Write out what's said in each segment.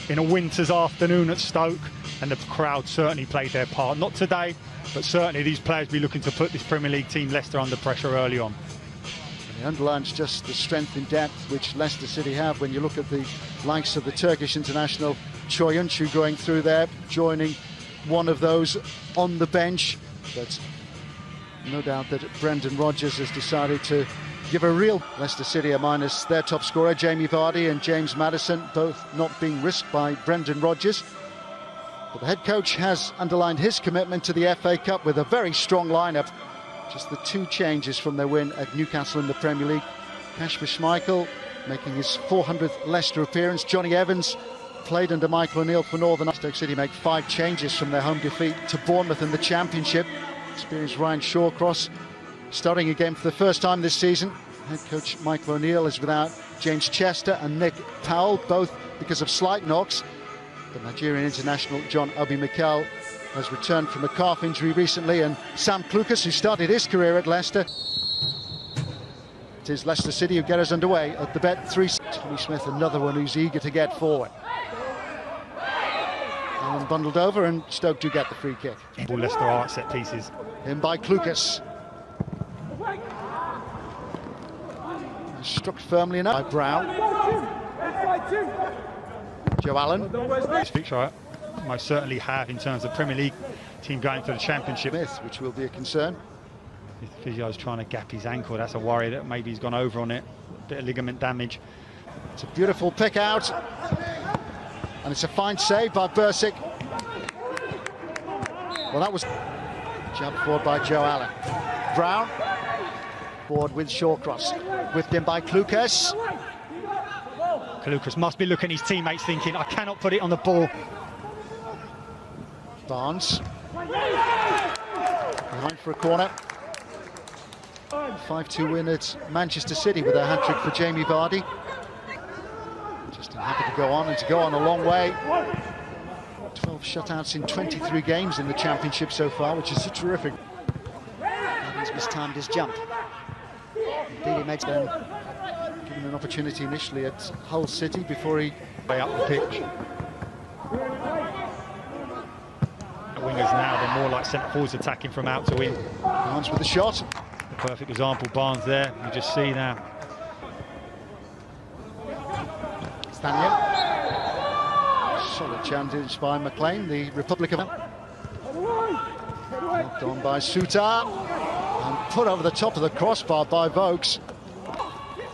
in a winter's afternoon at Stoke, and the crowd certainly played their part. Not today, but certainly these players be looking to put this Premier League team Leicester under pressure early on. It underlines just the strength in depth which Leicester City have when you look at the likes of the Turkish international Çoyuncu going through there, joining one of those on the bench. But no doubt that Brendan Rodgers has decided to give a real Leicester City a minus their top scorer, Jamie Vardy and James Maddison, both not being risked by Brendan Rodgers. But the head coach has underlined his commitment to the FA Cup with a very strong lineup. Just the 2 changes from their win at Newcastle in the Premier League. Kasper Schmeichel making his 400th Leicester appearance. Johnny Evans played under Michael O'Neill for Northern Ireland. Stoke City make 5 changes from their home defeat to Bournemouth in the Championship. Experienced Ryan Shawcross starting again for the first time this season. Head coach Michael O'Neill is without James Chester and Nick Powell, both because of slight knocks. The Nigerian international John Obi Mikel has returned from a calf injury recently, and Sam Klukas, who started his career at Leicester. It is Leicester City who get us underway at the Bet3. Tommy Smith, another one who's eager to get forward. And bundled over, and Stoke do get the free kick. Leicester are at set pieces. In by Klukas. Struck firmly enough by Brown. Joe Allen. This fixture I most certainly have in terms of Premier League team going to the Championship. Smith, which will be a concern. If the physio's trying to gap his ankle, that's a worry that maybe he's gone over on it. A bit of ligament damage. It's a beautiful pick out. And it's a fine save by Bursic. Well, that was jumped forward by Joe Allen. Brown. Forward with Shawcross. Whipped in by Klukas. Klukas must be looking at his teammates thinking, I cannot put it on the ball. Barnes. Behind for a corner. 5-2 win at Manchester City with a hat-trick for Jamie Vardy. Just happy to go on, and to go on a long way. 12 shutouts in 23 games in the Championship so far, which is a terrific. Evans mistimed his jump. Indeed, he makes them given an opportunity initially at Hull City before he way up the pitch. The wingers now, they're more like centre forwards attacking from out to in. Barnes with the shot. The perfect example, Barnes there. You just see now. Stanion. Solid challenge by McLean, the Republic of. Knocked on by Sutar. And put over the top of the crossbar by Vokes.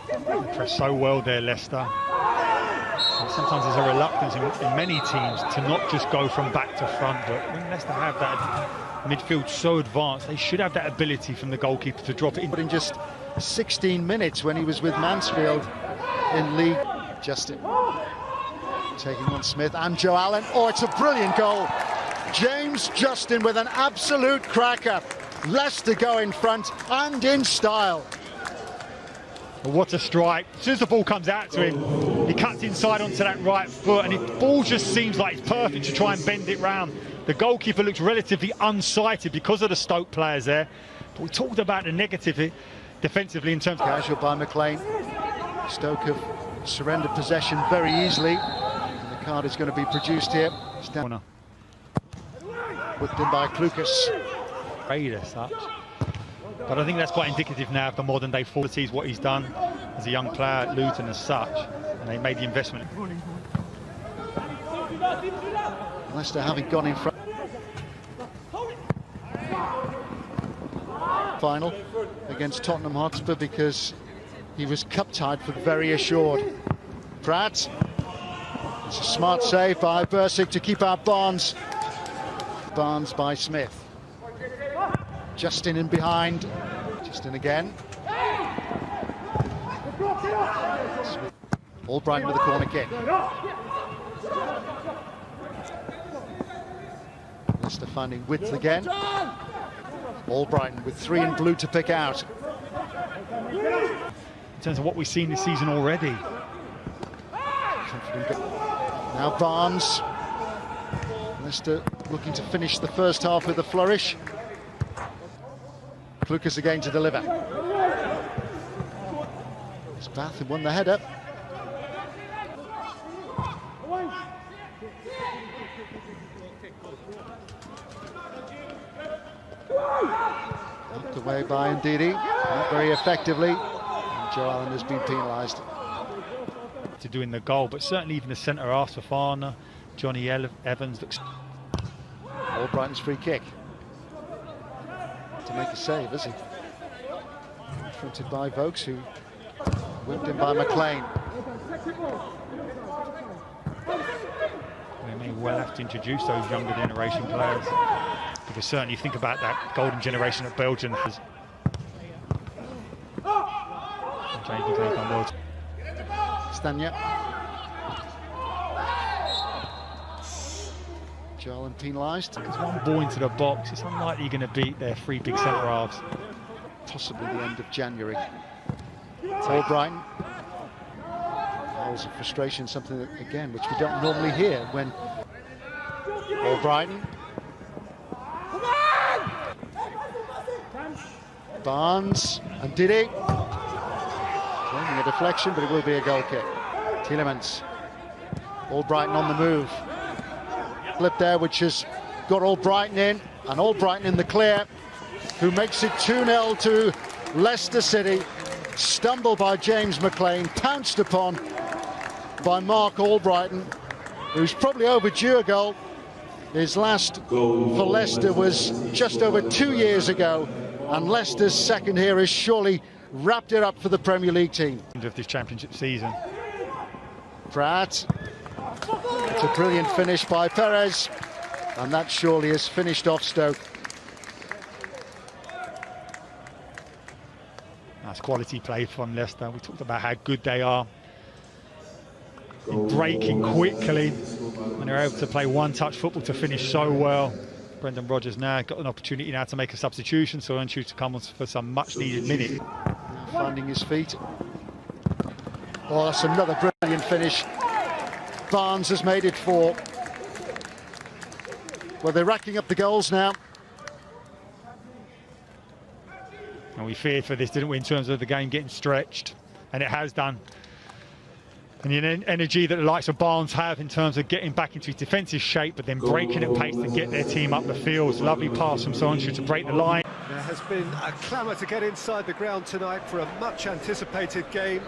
They press so well there, Leicester. And sometimes there's a reluctance in many teams to not just go from back to front, but when Leicester have that midfield so advanced, they should have that ability from the goalkeeper to drop it in. But in just 16 minutes when he was with Mansfield in League. Justin taking on Smith and Joe Allen. Oh, it's a brilliant goal. James Justin with an absolute cracker. Leicester go in front and in style. What a strike. As soon as the ball comes out to him, he cuts inside onto that right foot, and the ball just seems like it's perfect to try and bend it round. The goalkeeper looks relatively unsighted because of the Stoke players there. But we talked about the negative defensively in terms of... Casual by McLean. Stoke have surrendered possession very easily. And the card is going to be produced here. Corner. Whipped in by Klukas. Great as such. But I think that's quite indicative now of the modern day qualities, what he's done as a young player at Luton as such. And they made the investment. Leicester having gone in front. Final against Tottenham Hotspur because he was cup-tied for very assured. Pratt. It's a smart save by Bursic to keep out Barnes. Barnes by Smith. Justin in behind. Justin again. Smith. Albrighton with the corner kick. Leicester finding width again. Albrighton with 3 in blue to pick out. In terms of what we've seen this season already. Now Barnes. Leicester looking to finish the first half with a flourish. Klukas again to deliver. It's Bath who won the header. Knocked away by Ndidi, not very effectively. And Joe Allen has been penalised. To doing the goal, but certainly even the centre half, Fofana, Johnny Evans looks. Albrighton's free kick. To make a save, is he? Confronted by Vokes, who whipped in by McLean. We may well have to introduce those younger generation players, because certainly you think about that golden generation of Belgium. Stanya. Joe penalised. There's one ball into the box. It's unlikely you're going to beat their three big centre halves. Possibly the end of January. Albrighton. Howls of frustration, something that, again, which we don't normally hear when Albrighton. Barnes and Didi. Claiming a deflection, but it will be a goal kick. Tielemans. Albrighton on the move. Flip there, which has got Albrighton in, and Albrighton in the clear, who makes it 2-0 to Leicester City. Stumbled by James McLean, pounced upon by Mark Albrighton, who's probably overdue a goal. His last for Leicester was just over 2 years ago, and Leicester's second here has surely wrapped it up for the Premier League team. Of this championship season. Pratt. It's a brilliant finish by Perez, and that surely has finished off Stoke. That's quality play from Leicester. We talked about how good they are in breaking quickly, when they're able to play one-touch football to finish so well. Brendan Rodgers now got an opportunity now to make a substitution, so Unchu to come on for some much-needed minute. Finding his feet. Oh, that's another brilliant finish. Barnes has made it 4. Well, they're racking up the goals now. And we feared for this, didn't we, in terms of the game getting stretched, and it has done. And the energy that the likes of Barnes have in terms of getting back into his defensive shape, but then breaking at pace to get their team up the field. Lovely pass from Sonchu to break the line. There has been a clamour to get inside the ground tonight for a much anticipated game.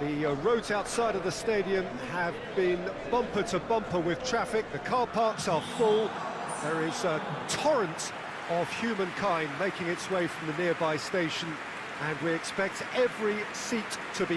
The roads outside of the stadium have been bumper to bumper with traffic. The car parks are full. There is a torrent of humankind making its way from the nearby station, and we expect every seat to be